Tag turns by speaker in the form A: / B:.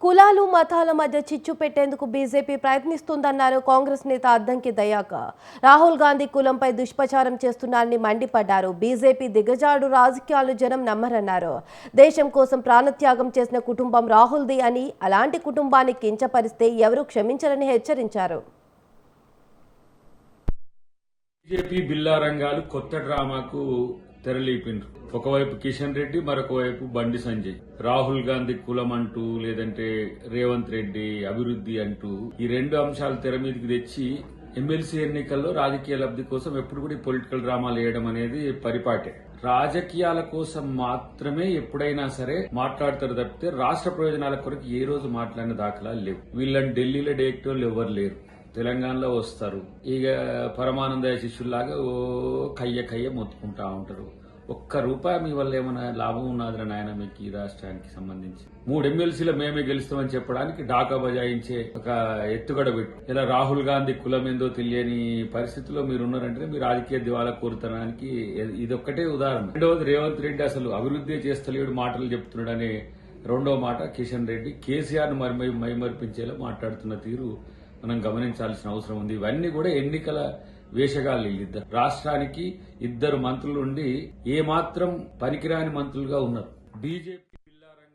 A: కులాలు మతాల మధ్య చిచ్చు పెట్టేందుకు బీజేపీ ప్రయత్నిస్తుందన్నారు కాంగ్రెస్ నేత అద్దంకి దయాకర్. రాహుల్ గాంధీ కులంపై దుష్ప్రచారం చేస్తున్నారని మండిపడ్డారు. బీజేపీ దిగజాడు రాజకీయాలు జనం నమ్మరన్నారు. దేశం కోసం ప్రాణత్యాగం చేసిన కుటుంబం రాహుల్ది అని, అలాంటి కుటుంబాన్ని కించపరిస్తే ఎవరూ క్షమించరని హెచ్చరించారు.
B: బీజేపీ బిల్లా రంగాలు కొత్త డ్రామాకు తెరలేపిండ్రు. ఒకవైపు కిషన్ రెడ్డి, మరొక వైపు బండి సంజయ్. రాహుల్ గాంధీ కులం అంటూ, లేదంటే రేవంత్ రెడ్డి అభివృద్ధి అంటూ ఈ రెండు అంశాలు తెర మీదకి తెచ్చి ఎమ్మెల్సీ ఎన్నికల్లో రాజకీయ లబ్ధి కోసం ఎప్పుడు కూడా పొలిటికల్ డ్రామాలు వేయడం అనేది పరిపాటే. రాజకీయాల కోసం మాత్రమే ఎప్పుడైనా సరే మాట్లాడతారు తప్పితే రాష్ట్ర ప్రయోజనాల కొరకు ఏ రోజు మాట్లాడిన దాఖలాలు లేవు. వీళ్ళని ఢిల్లీలో డైరెక్టర్లు ఎవరు లేరు. తెలంగాణలో వస్తారు, ఇక పరమానంద శిష్యుల్లాగా ఓ కయ్య మొత్తుకుంటా ఉంటారు. ఒక్క రూపాయి మీ వల్ల ఏమైనా లాభం ఉన్నదిరా నాయన మీకు ఈ రాష్ట్రానికి సంబంధించి? 3 ఎమ్మెల్సీలు మేమే గెలుస్తామని చెప్పడానికి డాకా బజాయించే ఒక ఎత్తుగడ పెట్టు. ఇలా రాహుల్ గాంధీ కులం ఏందో తెలియని పరిస్థితిలో మీరు ఉన్నారంటే మీ రాజకీయ దివాలా కోరుతనానికి ఇదొక్కటే ఉదాహరణ. రెండవది, రేవంత్ రెడ్డి అసలు అభివృద్ధి చేస్తలేడు మాటలు చెప్తున్నాడనే రెండో మాట. కిషన్ రెడ్డి కేసీఆర్ ను మైమర్పించేలా మాట్లాడుతున్న తీరు మనం గమనించాల్సిన అవసరం ఉంది. ఇవన్నీ కూడా ఎన్నికల వేషగాళ్ళు. వీళ్ళిద్దరు రాష్ట్రానికి 2 మంత్రులు ఉండి ఏమాత్రం పనికిరాని మంత్రులుగా ఉన్నారు. బీజేపీ